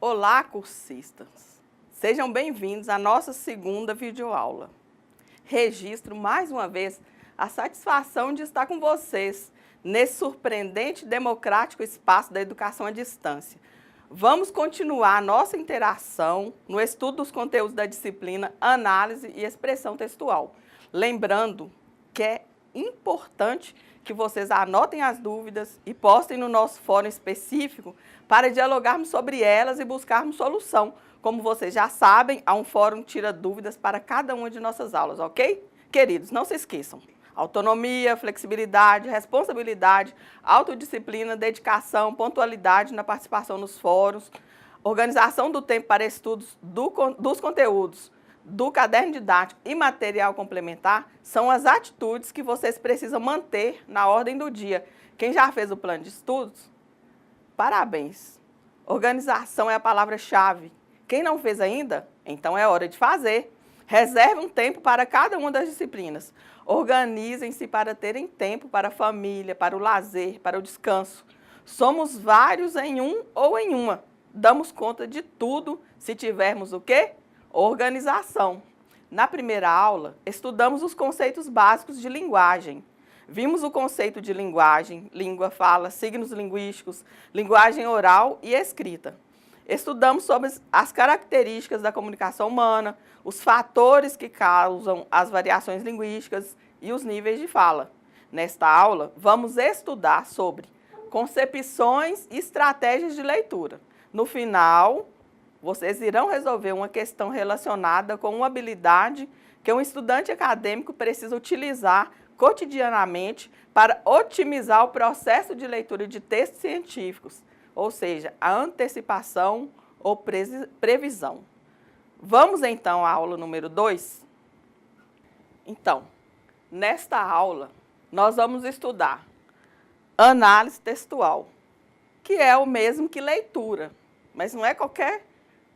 Olá, cursistas! Sejam bem-vindos à nossa segunda videoaula. Registro mais uma vez a satisfação de estar com vocês nesse surpreendente e democrático espaço da educação à distância. Vamos continuar a nossa interação no estudo dos conteúdos da disciplina Análise e Expressão Textual. Lembrando que é importante que vocês anotem as dúvidas e postem no nosso fórum específico para dialogarmos sobre elas e buscarmos solução. Como vocês já sabem, há um fórum Tira Dúvidas para cada uma de nossas aulas, ok? Queridos, não se esqueçam. Autonomia, flexibilidade, responsabilidade, autodisciplina, dedicação, pontualidade na participação nos fóruns, organização do tempo para estudos dos conteúdos, do caderno didático e material complementar são as atitudes que vocês precisam manter na ordem do dia. Quem já fez o plano de estudos? Parabéns! Organização é a palavra-chave. Quem não fez ainda? Então é hora de fazer. Reserve um tempo para cada uma das disciplinas. Organizem-se para terem tempo para a família, para o lazer, para o descanso. Somos vários em um ou em uma. Damos conta de tudo se tivermos o quê? Organização. Na primeira aula, estudamos os conceitos básicos de linguagem. Vimos o conceito de linguagem, língua, fala, signos linguísticos, linguagem oral e escrita. Estudamos sobre as características da comunicação humana, os fatores que causam as variações linguísticas e os níveis de fala. Nesta aula, vamos estudar sobre concepções e estratégias de leitura. No final, vocês irão resolver uma questão relacionada com uma habilidade que um estudante acadêmico precisa utilizar cotidianamente para otimizar o processo de leitura de textos científicos, ou seja, a antecipação ou previsão. Vamos então à aula número 2? Então, nesta aula, nós vamos estudar análise textual, que é o mesmo que leitura, mas não é qualquer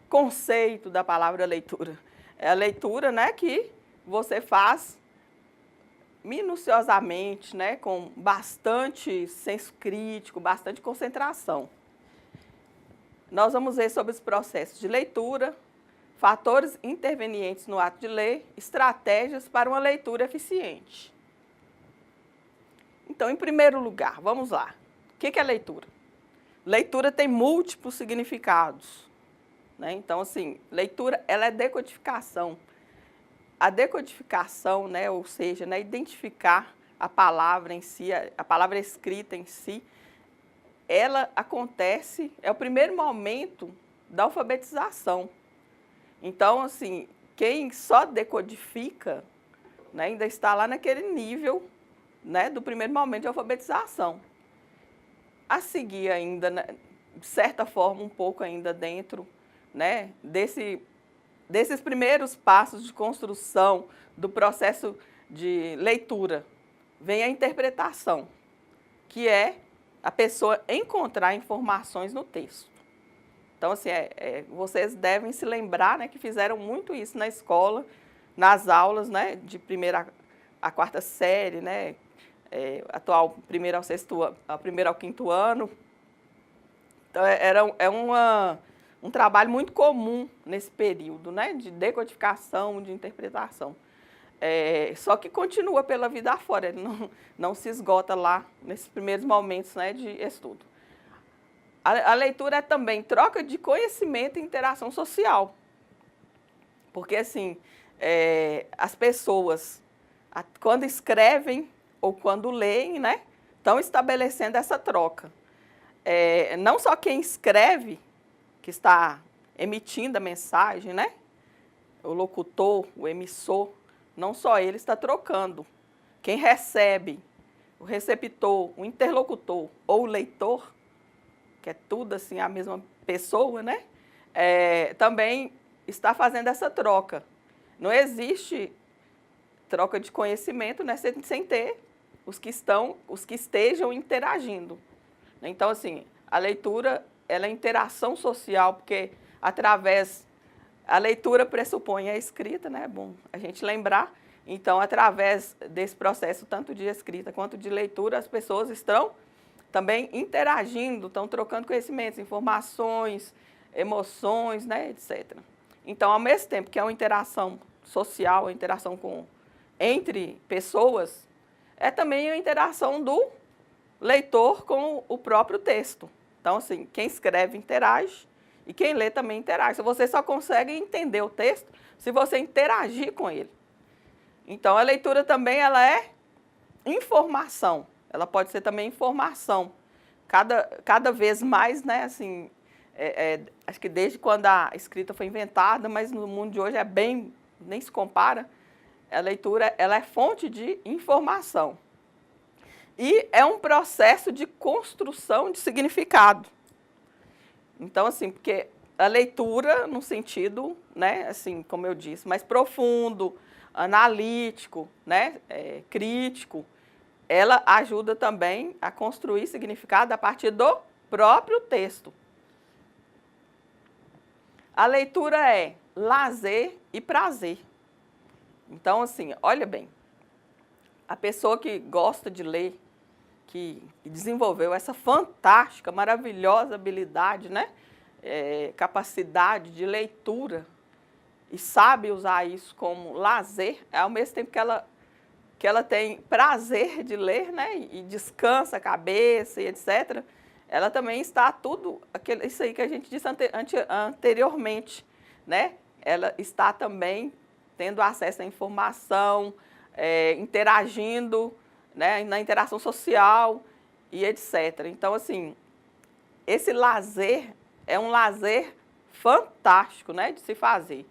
conceito da palavra leitura. É a leitura, né, que você faz minuciosamente, né, com bastante senso crítico, bastante concentração. Nós vamos ver sobre os processos de leitura, fatores intervenientes no ato de ler, estratégias para uma leitura eficiente. Então, em primeiro lugar, vamos lá. O que é leitura? Leitura tem múltiplos significados. Então, assim, leitura, ela é decodificação. A decodificação, né, ou seja, né, identificar a palavra em si, a palavra escrita em si, ela acontece, é o primeiro momento da alfabetização. Então, assim, quem só decodifica, né, ainda está lá naquele nível, né, do primeiro momento de alfabetização. A seguir ainda, né, de certa forma, um pouco ainda dentro, né, desses primeiros passos de construção do processo de leitura, vem a interpretação, que é a pessoa encontrar informações no texto. Então, assim, vocês devem se lembrar, né, que fizeram muito isso na escola, nas aulas, né, de primeira a quarta série, né, atual primeiro ao sexto, primeiro ao quinto ano. Então, um trabalho muito comum nesse período, né, de decodificação, de interpretação. Só que continua pela vida afora, ele não se esgota lá nesses primeiros momentos, né, de estudo. A leitura é também troca de conhecimento e interação social. Porque, assim, as pessoas, quando escrevem ou quando leem, né, estão estabelecendo essa troca. Não só quem escreve, que está emitindo a mensagem, né? O locutor, o emissor, não só ele está trocando. Quem recebe, o receptor, o interlocutor ou o leitor, que é tudo assim a mesma pessoa, né? Também está fazendo essa troca. Não existe troca de conhecimento, né, sem ter os que estejam interagindo. Então, assim, a leitura, ela é interação social, porque a leitura pressupõe a escrita, né? É bom a gente lembrar. Então, através desse processo, tanto de escrita quanto de leitura, as pessoas estão também interagindo, estão trocando conhecimentos, informações, emoções, né, etc. Então, ao mesmo tempo que é uma interação social, uma interação entre pessoas, é também a interação do leitor com o próprio texto. Então, assim, quem escreve interage e quem lê também interage. Você só consegue entender o texto se você interagir com ele. Então, a leitura também ela é informação. Ela pode ser também informação. Cada vez mais, né, assim, acho que desde quando a escrita foi inventada, mas no mundo de hoje nem se compara, a leitura ela é fonte de informação. E é um processo de construção de significado. Então, assim, porque a leitura, no sentido, né, assim, como eu disse, mais profundo, analítico, né, crítico, ela ajuda também a construir significado a partir do próprio texto. A leitura é lazer e prazer. Então, assim, olha bem, a pessoa que gosta de ler, que desenvolveu essa fantástica, maravilhosa habilidade, né, capacidade de leitura e sabe usar isso como lazer, ao mesmo tempo que ela tem prazer de ler, né, e descansa a cabeça e etc., ela também está isso aí que a gente disse anteriormente, né? Ela está também tendo acesso à informação, interagindo, né, na interação social e etc. Então, assim, esse lazer é um lazer fantástico, né, de se fazer.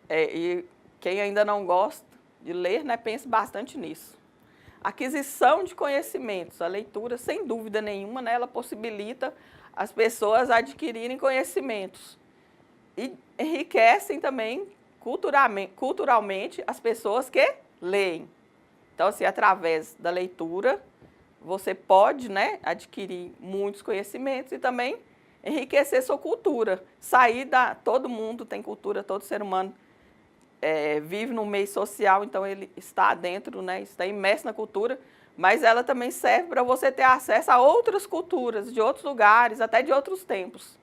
E quem ainda não gosta de ler, né, pense bastante nisso. Aquisição de conhecimentos, a leitura, sem dúvida nenhuma, né, ela possibilita as pessoas adquirirem conhecimentos e enriquecem também culturalmente as pessoas que leem. Então, assim, através da leitura, você pode, né, adquirir muitos conhecimentos e também enriquecer sua cultura. Todo mundo tem cultura, todo ser humano vive no meio social, então ele está dentro, né, está imerso na cultura, mas ela também serve para você ter acesso a outras culturas, de outros lugares, até de outros tempos.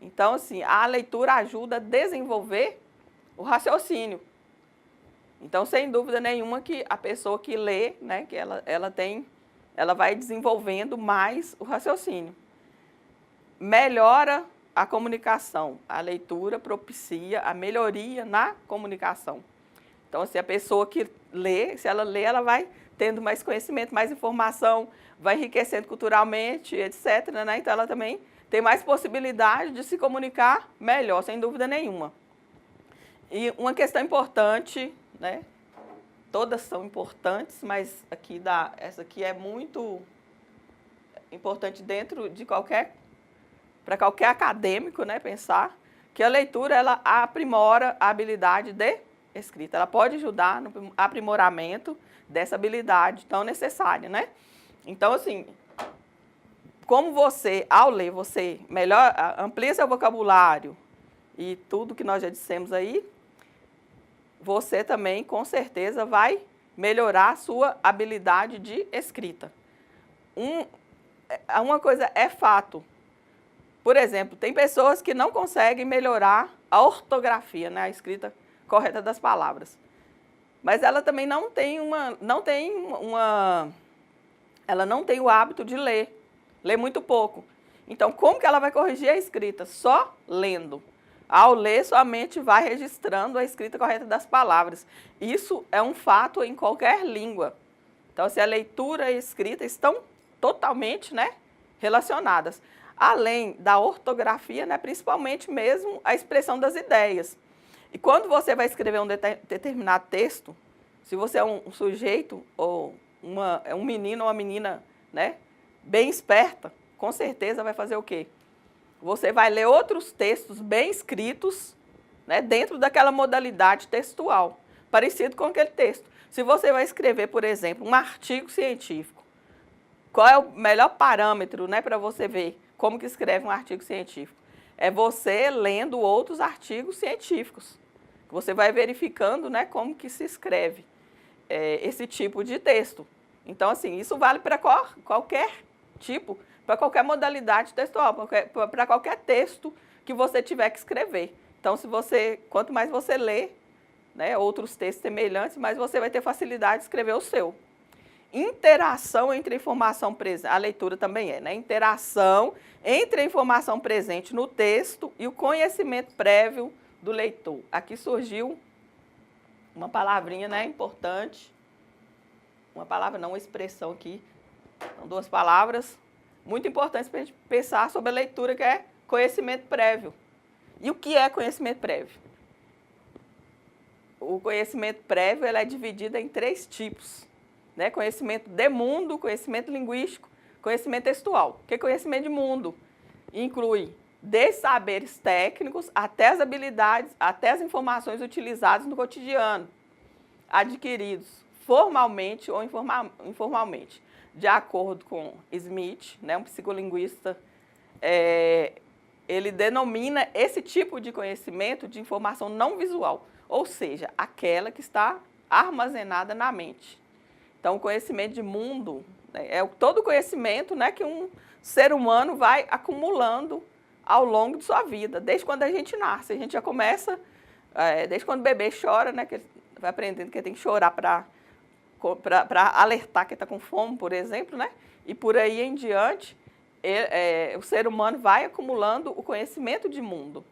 Então, assim, a leitura ajuda a desenvolver o raciocínio. Então, sem dúvida nenhuma que a pessoa que lê, né, que ela vai desenvolvendo mais o raciocínio. Melhora a comunicação. A leitura propicia a melhoria na comunicação. Então, se a pessoa que lê, se ela lê, ela vai tendo mais conhecimento, mais informação, vai enriquecendo culturalmente, etc., né? Então, ela também tem mais possibilidade de se comunicar melhor, sem dúvida nenhuma. E uma questão importante, né? Todas são importantes, mas essa aqui é muito importante dentro de para qualquer acadêmico, né, pensar que a leitura ela aprimora a habilidade de escrita. Ela pode ajudar no aprimoramento dessa habilidade tão necessária, né? Então, assim, como você, ao ler, você amplia seu vocabulário e tudo que nós já dissemos aí, você também, com certeza, vai melhorar a sua habilidade de escrita. Uma coisa é fato. Por exemplo, tem pessoas que não conseguem melhorar a ortografia, né, a escrita correta das palavras. Mas ela também ela não tem o hábito de lê muito pouco. Então, como que ela vai corrigir a escrita? Só lendo. Ao ler, sua mente vai registrando a escrita correta das palavras. Isso é um fato em qualquer língua. Então, se a leitura e a escrita estão totalmente, né, relacionadas. Além da ortografia, né, principalmente mesmo a expressão das ideias. E quando você vai escrever um determinado texto, se você é um sujeito ou um menino ou uma menina, né, bem esperta, com certeza vai fazer o quê? Você vai ler outros textos bem escritos, né, dentro daquela modalidade textual, parecido com aquele texto. Se você vai escrever, por exemplo, um artigo científico, qual é o melhor parâmetro, né, para você ver como que escreve um artigo científico? É você lendo outros artigos científicos. Você vai verificando, né, como que se escreve esse tipo de texto. Então, assim, isso vale para qualquer tipo, para qualquer modalidade textual, para qualquer texto que você tiver que escrever. Então, quanto mais você lê, né, outros textos semelhantes, mais você vai ter facilidade de escrever o seu. Interação entre a informação presente, a leitura também né? Interação entre a informação presente no texto e o conhecimento prévio do leitor. Aqui surgiu uma palavrinha, né, importante, uma palavra não, uma expressão aqui, são duas palavras muito importantes para a gente pensar sobre a leitura, que é conhecimento prévio. E o que é conhecimento prévio? O conhecimento prévio é dividido em 3 tipos. Né? Conhecimento de mundo, conhecimento linguístico, conhecimento textual. O que é conhecimento de mundo? Inclui desde saberes técnicos até as habilidades, até as informações utilizadas no cotidiano, adquiridos formalmente ou informalmente. De acordo com Smith, né, um psicolinguista, ele denomina esse tipo de conhecimento de informação não visual, ou seja, aquela que está armazenada na mente. Então, o conhecimento de mundo, né, é todo o conhecimento, né, que um ser humano vai acumulando ao longo de sua vida, desde quando a gente nasce. A gente já começa, desde quando o bebê chora, né, que ele vai aprendendo que ele tem que chorar para alertar que está com fome, por exemplo, né, e por aí em diante, o ser humano vai acumulando o conhecimento de mundo.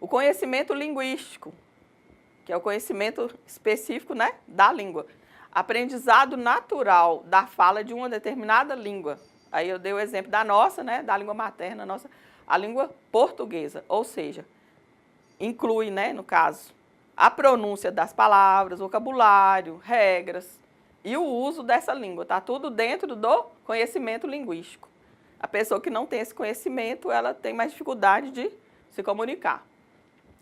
O conhecimento linguístico, que é o conhecimento específico, né, da língua. Aprendizado natural da fala de uma determinada língua. Aí eu dei o exemplo da nossa, né, da língua materna, a língua portuguesa, ou seja, inclui, né, no caso, a pronúncia das palavras, vocabulário, regras e o uso dessa língua. Está tudo dentro do conhecimento linguístico. A pessoa que não tem esse conhecimento, ela tem mais dificuldade de se comunicar.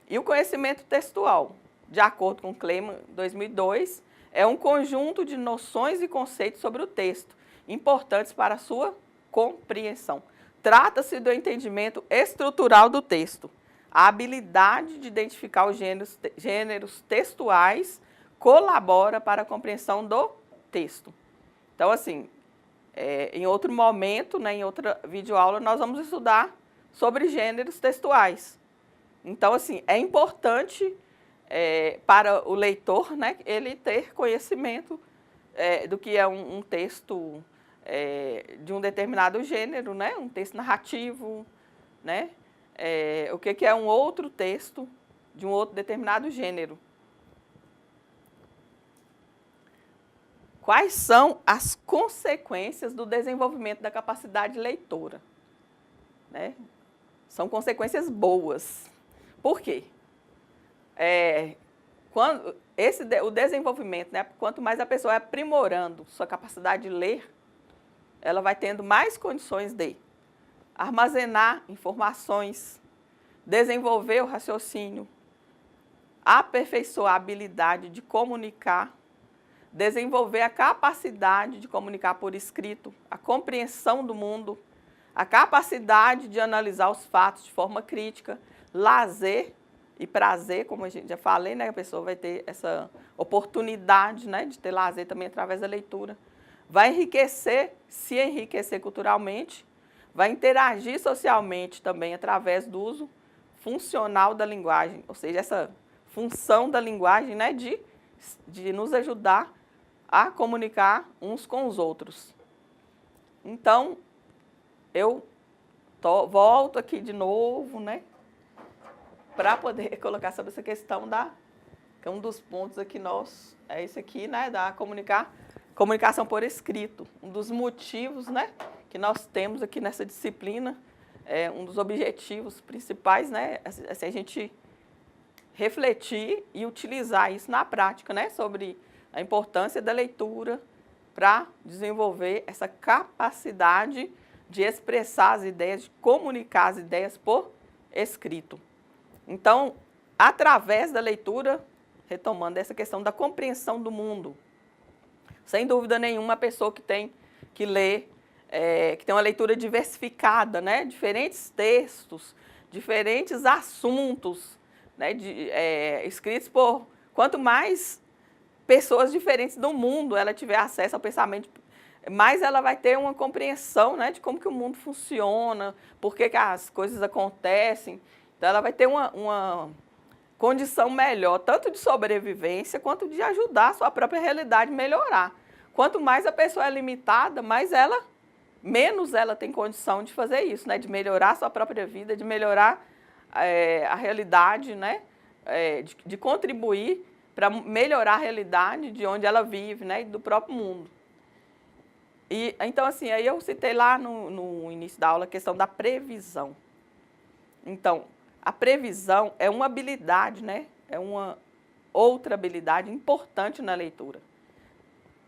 E o conhecimento textual, de acordo com Kleeman, 2002, é um conjunto de noções e conceitos sobre o texto, importantes para a sua compreensão. Trata-se do entendimento estrutural do texto. A habilidade de identificar os gêneros textuais colabora para a compreensão do texto. Então, assim, em outro momento, né, em outra videoaula, nós vamos estudar sobre gêneros textuais. Então, assim, é importante para o leitor, né, ele ter conhecimento do que é um texto de um determinado gênero, né, um texto narrativo, né, o que é um outro texto de um outro determinado gênero. Quais são as consequências do desenvolvimento da capacidade leitora? Né? São consequências boas. Por quê? O desenvolvimento, né, quanto mais a pessoa vai aprimorando sua capacidade de ler, ela vai tendo mais condições de armazenar informações, desenvolver o raciocínio, aperfeiçoar a habilidade de comunicar, desenvolver a capacidade de comunicar por escrito, a compreensão do mundo, a capacidade de analisar os fatos de forma crítica, lazer e prazer, como a gente já falei, né? A pessoa vai ter essa oportunidade, né, de ter lazer também através da leitura. Vai enriquecer, se enriquecer culturalmente, vai interagir socialmente também através do uso funcional da linguagem, ou seja, essa função da linguagem, né, de nos ajudar a comunicar uns com os outros. Então, eu volto aqui de novo, né, para poder colocar sobre essa questão que é um dos pontos aqui nossos, é esse aqui, né, da comunicação por escrito. Um dos motivos, né, que nós temos aqui nessa disciplina, um dos objetivos principais, né, assim, a gente refletir e utilizar isso na prática, né, sobre a importância da leitura para desenvolver essa capacidade de expressar as ideias, de comunicar as ideias por escrito. Então, através da leitura, retomando essa questão da compreensão do mundo, sem dúvida nenhuma, a pessoa que lê, que tem uma leitura diversificada, né, diferentes textos, diferentes assuntos, né, escritos por quanto mais pessoas diferentes do mundo ela tiver acesso ao pensamento mais ela vai ter uma compreensão, né, de como que o mundo funciona, por que as coisas acontecem. Então, ela vai ter uma condição melhor, tanto de sobrevivência, quanto de ajudar a sua própria realidade a melhorar. Quanto mais a pessoa é limitada, menos ela tem condição de fazer isso, né, de melhorar a sua própria vida, de melhorar a realidade, né, de contribuir para melhorar a realidade de onde ela vive, né, e do próprio mundo. E, então, assim, aí eu citei lá no início da aula a questão da previsão. Então, a previsão é uma habilidade, né? É uma outra habilidade importante na leitura.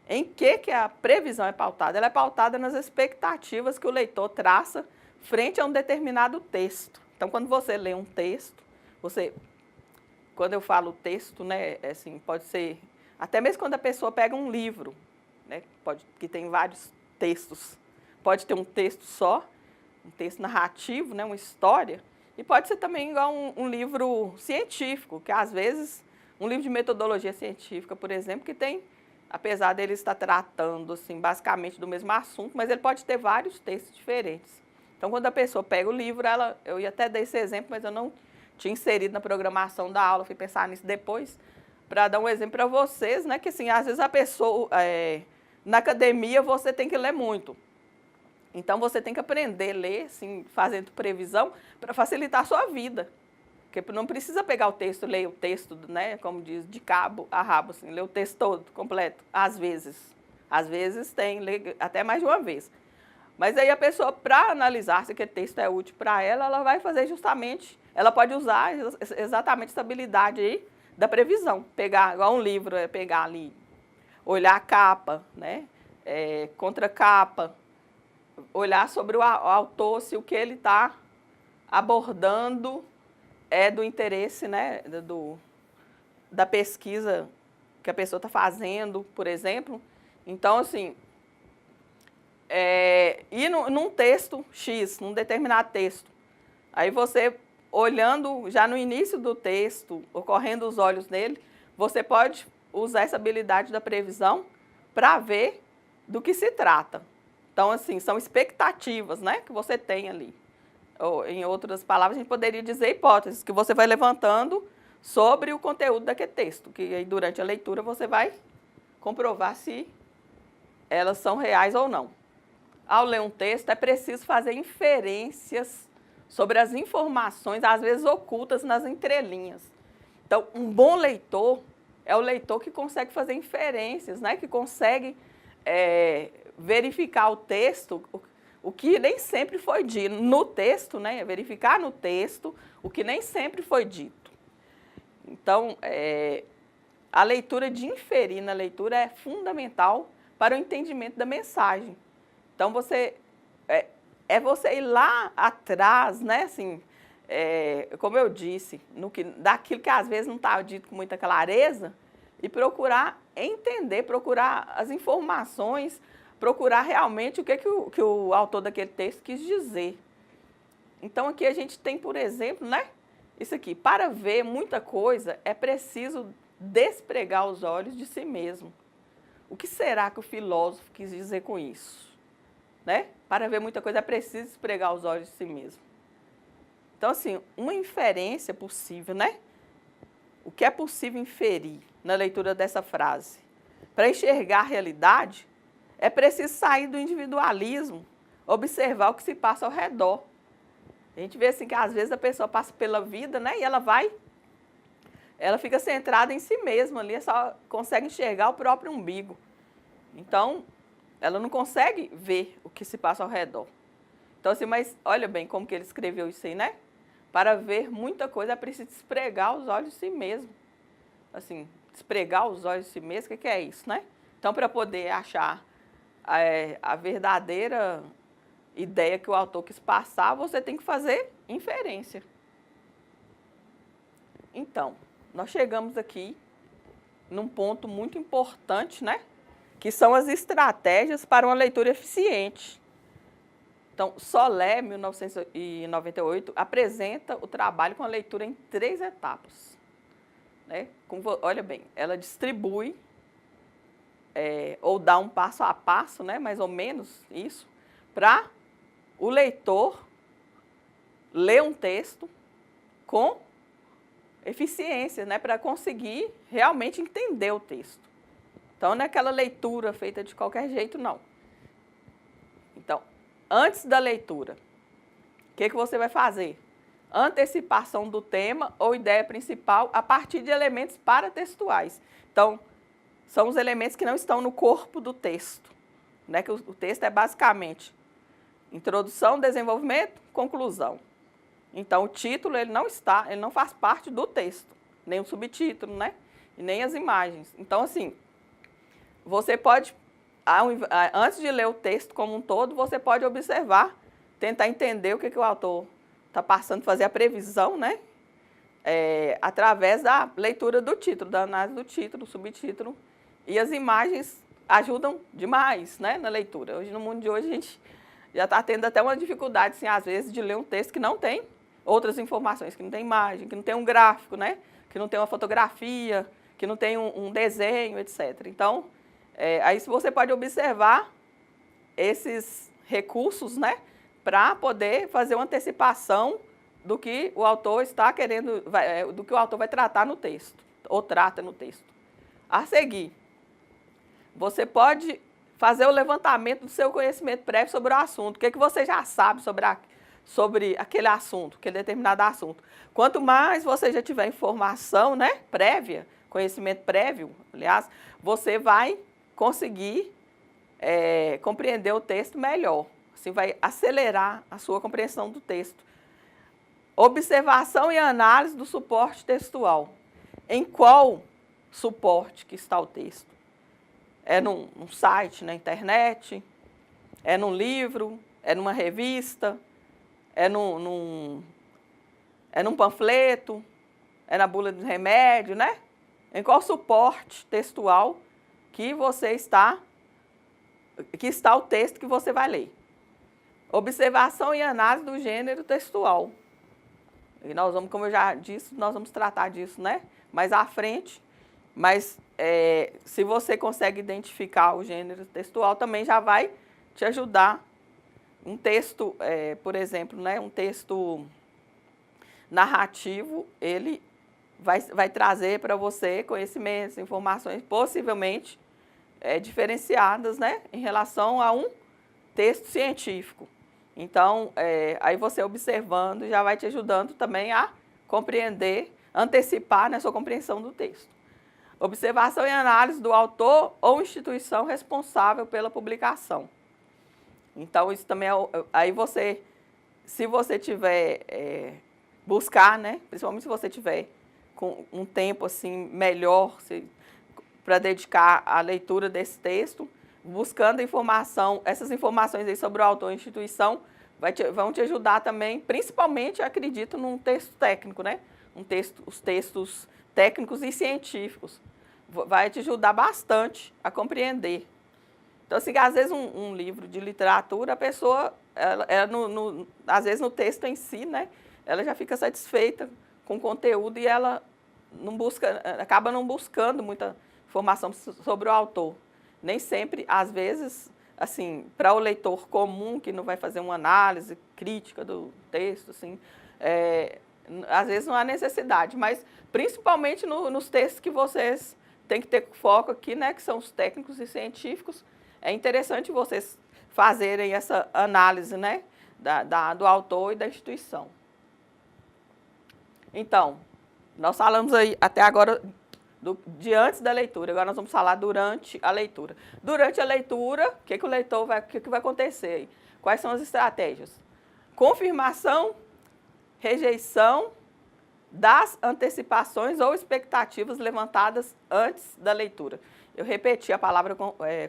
Em que a previsão é pautada? Ela é pautada nas expectativas que o leitor traça frente a um determinado texto. Então, quando você lê um texto, quando eu falo texto, né, assim, pode ser, até mesmo quando a pessoa pega um livro, né, que tem vários textos, pode ter um texto só, um texto narrativo, né, uma história, e pode ser também igual um livro científico, que às vezes, um livro de metodologia científica, por exemplo, que tem, apesar dele estar tratando, assim, basicamente do mesmo assunto, mas ele pode ter vários textos diferentes. Então, quando a pessoa pega o livro, eu ia até dar esse exemplo, mas eu não tinha inserido na programação da aula, fui pensar nisso depois, para dar um exemplo para vocês, né, que assim, às vezes a pessoa, na academia você tem que ler muito. Então, você tem que aprender a ler, assim, fazendo previsão, para facilitar a sua vida. Porque não precisa pegar o texto, ler o texto, né, como diz, de cabo a rabo, assim, ler o texto todo, completo, às vezes. Às vezes tem, lê até mais de uma vez. Mas aí a pessoa, para analisar se aquele texto é útil para ela, ela vai fazer justamente, ela pode usar exatamente essa habilidade aí da previsão. Pegar, igual um livro, pegar ali, olhar a capa, né, contracapa, olhar sobre o autor, se o que ele está abordando é do interesse, né, da pesquisa que a pessoa está fazendo, por exemplo. Então, assim, e num texto X, num determinado texto, aí você, olhando já no início do texto, ocorrendo os olhos nele, você pode usar essa habilidade da previsão para ver do que se trata. Então, assim, são expectativas, né, que você tem ali. Ou, em outras palavras, a gente poderia dizer hipóteses, que você vai levantando sobre o conteúdo daquele texto, que aí durante a leitura você vai comprovar se elas são reais ou não. Ao ler um texto, é preciso fazer inferências sobre as informações, às vezes ocultas nas entrelinhas. Então, um bom leitor é o leitor que consegue fazer inferências, né, que consegue verificar o texto, o que nem sempre foi dito no texto, né? Verificar no texto o que nem sempre foi dito. Então, a leitura de inferir na leitura é fundamental para o entendimento da mensagem. Então, você ir lá atrás, né? Assim, como eu disse, daquilo que às vezes não está dito com muita clareza, e procurar entender, procurar as informações, procurar realmente o que o autor daquele texto quis dizer. Então, aqui a gente tem, por exemplo, né, isso aqui, para ver muita coisa, é preciso despregar os olhos de si mesmo. O que será que o filósofo quis dizer com isso? Né? Para ver muita coisa, é preciso despregar os olhos de si mesmo. Então, assim, uma inferência possível, né? O que é possível inferir na leitura dessa frase? Para enxergar a realidade, é preciso sair do individualismo, observar o que se passa ao redor. A gente vê assim que às vezes a pessoa passa pela vida, né, e ela fica centrada em si mesma ali, só consegue enxergar o próprio umbigo. Então, ela não consegue ver o que se passa ao redor. Então, assim, mas olha bem como que ele escreveu isso aí, né? Para ver muita coisa é preciso espregar os olhos de si mesmo. Assim, espregar os olhos de si mesmo, o que é isso, né? Então, para poder achar a verdadeira ideia que o autor quis passar, você tem que fazer inferência. Então, nós chegamos aqui num ponto muito importante, né? Que são as estratégias para uma leitura eficiente. Então, Solé, 1998, apresenta o trabalho com a leitura em 3 etapas. Né? Olha bem, ela distribui ou dar um passo a passo, né, mais ou menos isso, para o leitor ler um texto com eficiência, né, para conseguir realmente entender o texto. Então, não é aquela leitura feita de qualquer jeito, não. Então, antes da leitura, o que você vai fazer? Antecipação do tema ou ideia principal a partir de elementos paratextuais. Então, são os elementos que não estão no corpo do texto, né? Que o texto é basicamente introdução, desenvolvimento, conclusão. Então, o título ele não faz parte do texto, nem o subtítulo, né? E nem as imagens. Então, assim, você pode, antes de ler o texto como um todo, você pode observar, tentar entender o que o autor está passando, fazer a previsão, né? Através da leitura do título, da análise do título, do subtítulo. E as imagens ajudam demais, né, na leitura. Hoje, no mundo de hoje, a gente já está tendo até uma dificuldade, assim, às vezes, de ler um texto que não tem outras informações, que não tem imagem, que não tem um gráfico, né? Que não tem uma fotografia, que não tem um desenho, etc. Então, aí você pode observar esses recursos, né? Para poder fazer uma antecipação do que o autor está querendo, do que o autor vai tratar no texto, ou trata no texto. A seguir, você pode fazer o levantamento do seu conhecimento prévio sobre o assunto. O que você já sabe sobre aquele assunto, aquele determinado assunto. Quanto mais você já tiver informação, né, prévia, conhecimento prévio, aliás, você vai conseguir compreender o texto melhor. Assim, vai acelerar a sua compreensão do texto. Observação e análise do suporte textual. Em qual suporte que está o texto? É num site, na internet? É num livro? É numa revista? É num panfleto? É na bula de remédio, né? Em qual suporte textual que está o texto que você vai ler? Observação e análise do gênero textual. E nós vamos, como eu já disse, nós vamos tratar disso, né? Mais à frente. Mas se você consegue identificar o gênero textual, também já vai te ajudar. Um texto, por exemplo, né? Um texto narrativo, ele vai trazer para você conhecimentos, informações possivelmente diferenciadas, né? Em relação a um texto científico. Então, aí você observando já vai te ajudando também a compreender, antecipar na sua compreensão do texto. Observação e análise do autor ou instituição responsável pela publicação. Então, isso também aí você, se você tiver, buscar, né, principalmente se você tiver com um tempo assim melhor para dedicar à leitura desse texto, buscando informação, essas informações aí sobre o autor e instituição vão te ajudar também, principalmente, acredito, num texto técnico, né? Os textos técnicos e científicos. Vai te ajudar bastante a compreender. Então, assim, às vezes um livro de literatura, a pessoa, às vezes no texto em si, né? Ela já fica satisfeita com o conteúdo e ela acaba não buscando muita informação sobre o autor. Nem sempre, às vezes, assim, para o leitor comum, que não vai fazer uma análise crítica do texto, assim, às vezes não há necessidade, mas principalmente nos textos que vocês têm que ter foco aqui, né, que são os técnicos e científicos, é interessante vocês fazerem essa análise, né, do autor e da instituição. Então, nós falamos aí até agora de antes da leitura, agora nós vamos falar durante a leitura. Durante a leitura, o que vai acontecer? Quais são as estratégias? Confirmação, rejeição das antecipações ou expectativas levantadas antes da leitura. Eu repeti a palavra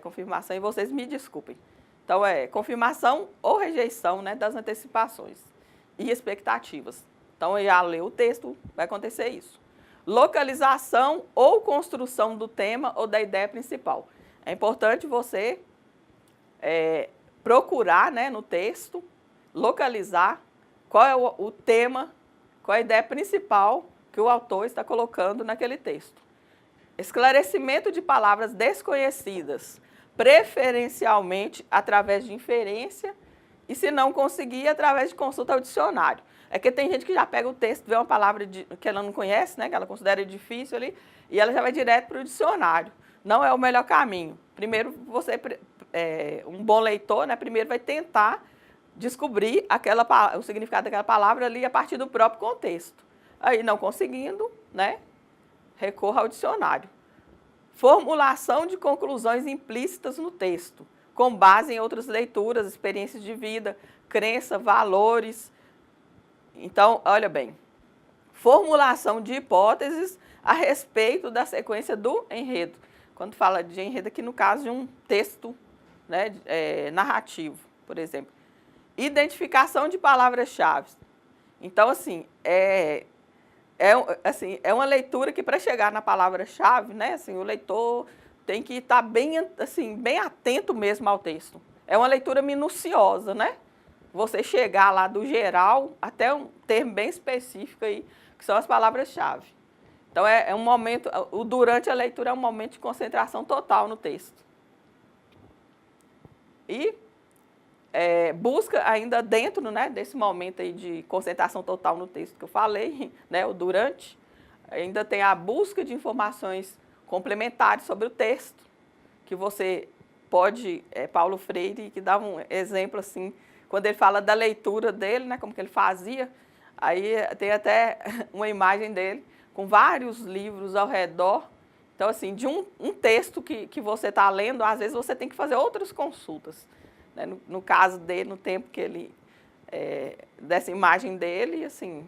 confirmação e vocês me desculpem. Então, confirmação ou rejeição, né, das antecipações e expectativas. Então, já leu o texto, vai acontecer isso. Localização ou construção do tema ou da ideia principal. É importante você procurar, né, no texto, localizar qual é o tema, qual é a ideia principal que o autor está colocando naquele texto. esclarecimento de palavras desconhecidas, preferencialmente através de inferência e, se não conseguir, através de consulta ao dicionário. É que tem gente que já pega o texto, vê uma palavra que ela não conhece, né, que ela considera difícil ali, e ela já vai direto para o dicionário. Não é o melhor caminho. Primeiro, um bom leitor, né, primeiro vai tentar descobrir o significado daquela palavra ali a partir do próprio contexto. Aí, não conseguindo, né, recorra ao dicionário. Formulação de conclusões implícitas no texto, com base em outras leituras, experiências de vida, crença, valores. Então, olha bem, formulação de hipóteses a respeito da sequência do enredo. Quando fala de enredo aqui, no caso de um texto, né, narrativo, por exemplo. Identificação de palavras-chave. Então, assim, é uma leitura que, para chegar na palavra-chave, né, assim, o leitor tem que estar bem atento mesmo ao texto. É uma leitura minuciosa, né? Você chegar lá do geral até um termo bem específico aí, que são as palavras-chave. Então, é um momento, durante a leitura é um momento de concentração total no texto. E busca ainda dentro, né, desse momento aí de concentração total no texto que eu falei, né, o durante, ainda tem a busca de informações complementares sobre o texto, que você pode, Paulo Freire, que dá um exemplo assim, quando ele fala da leitura dele, né, como que ele fazia, aí tem até uma imagem dele com vários livros ao redor. Então, assim, de um texto que você está lendo, às vezes você tem que fazer outras consultas. Né? No caso dele, no tempo que ele, dessa imagem dele, assim,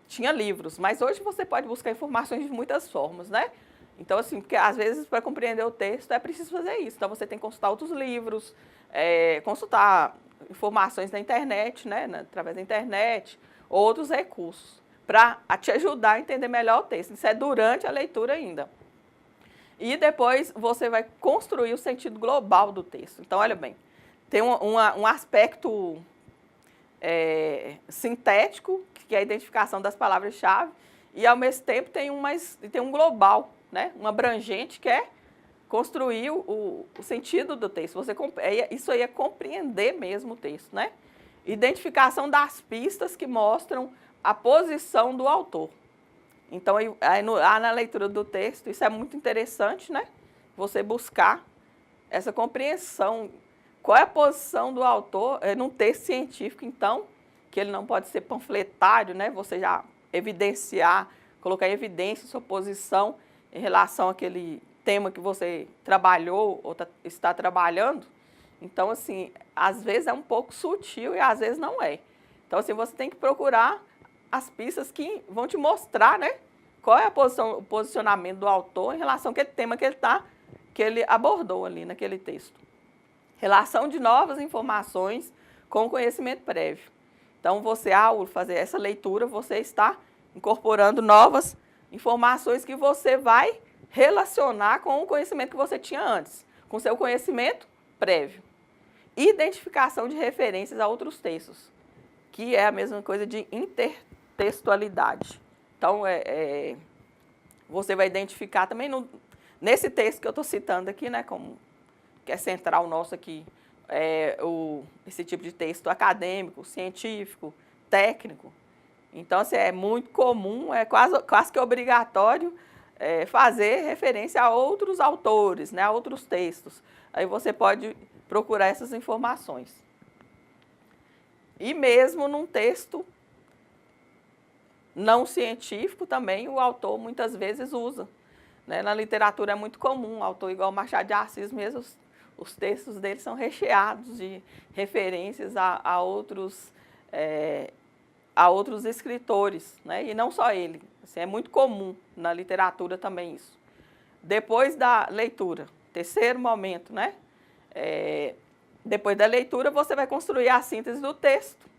tinha livros, mas hoje você pode buscar informações de muitas formas, né? Então, assim, porque às vezes para compreender o texto é preciso fazer isso. Então, você tem que consultar outros livros, consultar informações na internet, né? Através da internet, outros recursos, para te ajudar a entender melhor o texto. Isso é durante a leitura ainda. E depois você vai construir o sentido global do texto. Então, olha bem, tem um aspecto sintético, que é a identificação das palavras-chave, e ao mesmo tempo tem um global, né? Um abrangente, que é construir o sentido do texto. Isso aí é compreender mesmo o texto, né? Identificação das pistas que mostram a posição do autor. Então, na leitura do texto, isso é muito interessante, né? Você buscar essa compreensão. Qual é a posição do autor num texto científico, então, que ele não pode ser panfletário, né? Você já evidenciar, colocar em evidência sua posição em relação àquele tema que você trabalhou ou está trabalhando. Então, assim, às vezes é um pouco sutil e às vezes não é. Então, assim, você tem que procurar as pistas que vão te mostrar, né, qual é o posicionamento do autor em relação àquele tema que ele abordou ali naquele texto. Relação de novas informações com o conhecimento prévio. Então, você, ao fazer essa leitura, você está incorporando novas informações que você vai relacionar com o conhecimento que você tinha antes, com o seu conhecimento prévio. Identificação de referências a outros textos, que é a mesma coisa de intertextualidade. Então, você vai identificar também, nesse texto que eu estou citando aqui, né, que é central nosso aqui, esse tipo de texto acadêmico, científico, técnico. Então, assim, é muito comum, é quase que obrigatório fazer referência a outros autores, né, a outros textos. Aí você pode procurar essas informações. E mesmo num texto não científico também, o autor muitas vezes usa. Né? Na literatura é muito comum, o autor igual Machado de Assis mesmo, os textos dele são recheados de referências a outros escritores, né? E não só ele. Assim, é muito comum na literatura também isso. Depois da leitura, terceiro momento, né? Depois da leitura, você vai construir a síntese do texto.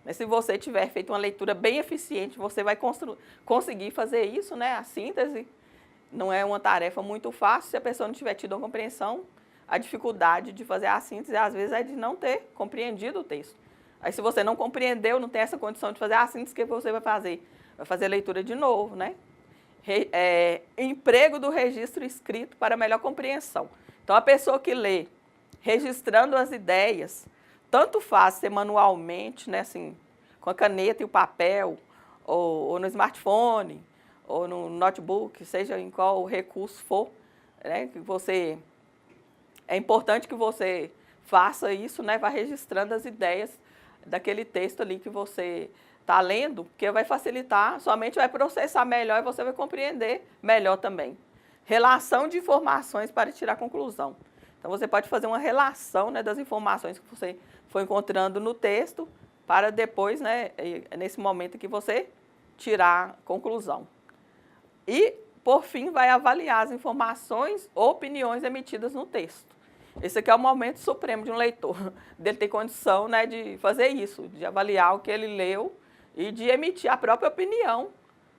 Mas se você tiver feito uma leitura bem eficiente, você vai conseguir fazer isso, né? A síntese não é uma tarefa muito fácil. Se a pessoa não tiver tido uma compreensão, a dificuldade de fazer a síntese, às vezes, é de não ter compreendido o texto. Aí, se você não compreendeu, não tem essa condição de fazer a síntese, o que você vai fazer? Vai fazer a leitura de novo, né? emprego do registro escrito para melhor compreensão. Então, a pessoa que lê registrando as ideias, tanto faz ser manualmente, né, assim, com a caneta e o papel, ou no smartphone, ou no notebook, seja em qual recurso for, né, que você... É importante que você faça isso, né, vá registrando as ideias daquele texto ali que você está lendo, porque vai facilitar, sua mente vai processar melhor e você vai compreender melhor também. Relação de informações para tirar conclusão. Então, você pode fazer uma relação, né, das informações que você foi encontrando no texto para depois, né, nesse momento que você tirar conclusão. E, por fim, vai avaliar as informações ou opiniões emitidas no texto. Esse aqui é o momento supremo de um leitor, dele ter condição, né, de fazer isso, de avaliar o que ele leu e de emitir a própria opinião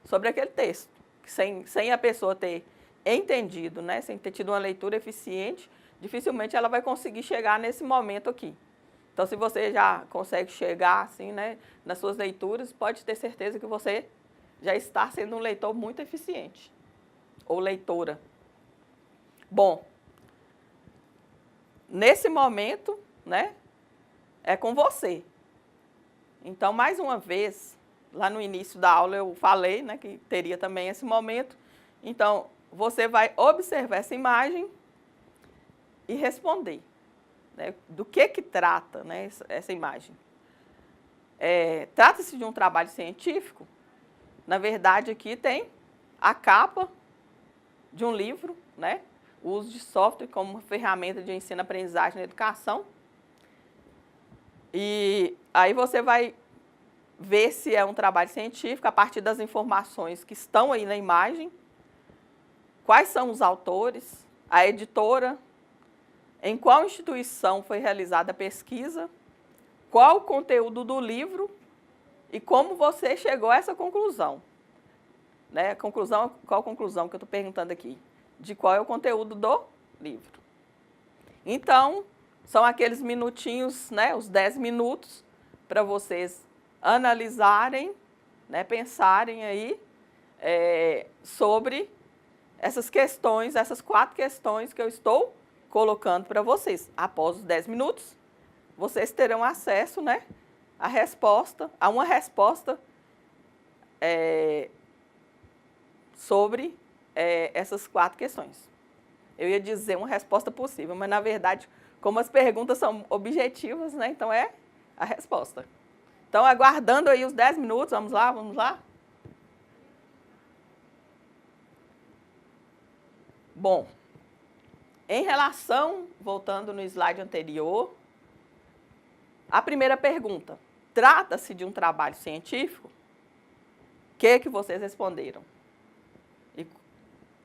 sobre aquele texto. Sem a pessoa ter entendido, né, sem ter tido uma leitura eficiente, dificilmente ela vai conseguir chegar nesse momento aqui. Então, se você já consegue chegar assim, né, nas suas leituras, pode ter certeza que você já está sendo um leitor muito eficiente, ou leitora. Bom, nesse momento, né, é com você. Então, mais uma vez, lá no início da aula eu falei, né, que teria também esse momento. Então, você vai observar essa imagem e responder, né, do que trata, né, essa imagem. Trata-se de um trabalho científico. Na verdade, aqui tem a capa de um livro, né, o uso de software como ferramenta de ensino-aprendizagem na educação. E aí você vai ver se é um trabalho científico a partir das informações que estão aí na imagem, quais são os autores, a editora, em qual instituição foi realizada a pesquisa, qual o conteúdo do livro e como você chegou a essa conclusão. Né? Qual a conclusão que eu estou perguntando aqui? De qual é o conteúdo do livro. Então, são aqueles minutinhos, né, os 10 minutos, para vocês analisarem, né, pensarem aí sobre essas questões, essas 4 questões que eu estou colocando para vocês. Após os 10 minutos, vocês terão acesso, né, a uma resposta sobre essas 4 questões. Eu ia dizer uma resposta possível, mas, na verdade, como as perguntas são objetivas, né, então é a resposta. Então, aguardando aí os 10 minutos, vamos lá, vamos lá? Bom, em relação, voltando no slide anterior, a primeira pergunta, trata-se de um trabalho científico? O que vocês responderam?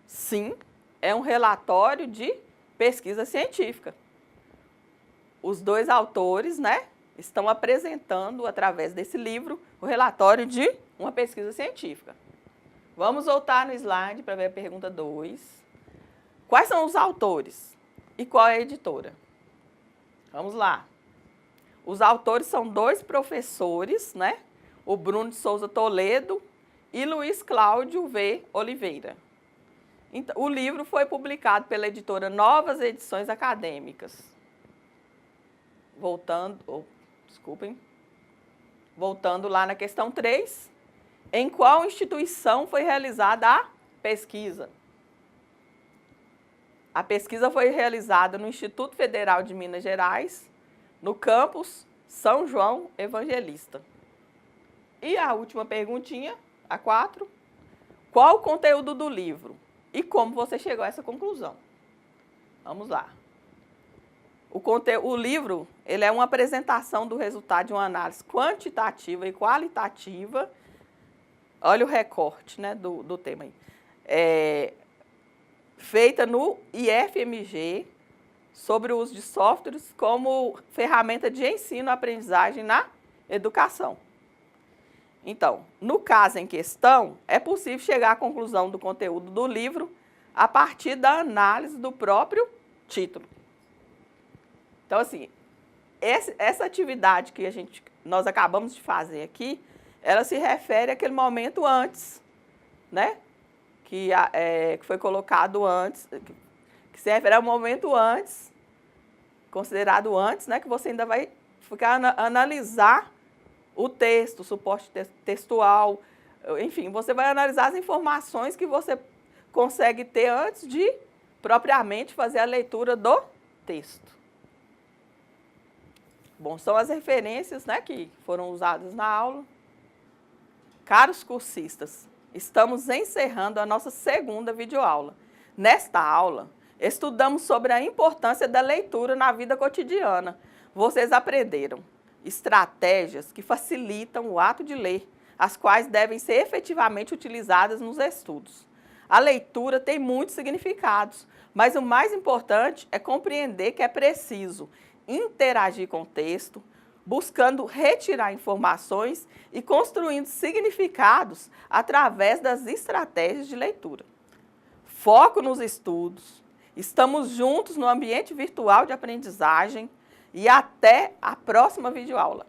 Sim, é um relatório de pesquisa científica. Os 2 autores, né, estão apresentando, através desse livro, o relatório de uma pesquisa científica. Vamos voltar no slide para ver a pergunta 2. Quais são os autores e qual é a editora? Vamos lá. Os autores são 2 professores, né, o Bruno de Souza Toledo e Luiz Cláudio V. Oliveira. Então, o livro foi publicado pela editora Novas Edições Acadêmicas. Voltando lá na questão 3, em qual instituição foi realizada a pesquisa? A pesquisa foi realizada no Instituto Federal de Minas Gerais, no campus São João Evangelista. E a última perguntinha, a 4, qual o conteúdo do livro? E como você chegou a essa conclusão? Vamos lá. O livro, ele é uma apresentação do resultado de uma análise quantitativa e qualitativa. Olha o recorte, né, do tema aí. Feita no IFMG, sobre o uso de softwares como ferramenta de ensino-aprendizagem na educação. Então, no caso em questão, é possível chegar à conclusão do conteúdo do livro a partir da análise do próprio título. Então, assim, essa atividade que nós acabamos de fazer aqui, ela se refere àquele momento antes, né? que foi colocado antes, que se refere ao momento antes, considerado antes, né, que você ainda vai analisar o texto, o suporte textual, enfim, você vai analisar as informações que você consegue ter antes de propriamente fazer a leitura do texto. Bom, são as referências, né, que foram usadas na aula. Caros cursistas, estamos encerrando a nossa segunda videoaula. Nesta aula, estudamos sobre a importância da leitura na vida cotidiana. Vocês aprenderam estratégias que facilitam o ato de ler, as quais devem ser efetivamente utilizadas nos estudos. A leitura tem muitos significados, mas o mais importante é compreender que é preciso interagir com o texto, buscando retirar informações e construindo significados através das estratégias de leitura. Foco nos estudos, estamos juntos no ambiente virtual de aprendizagem e até a próxima videoaula.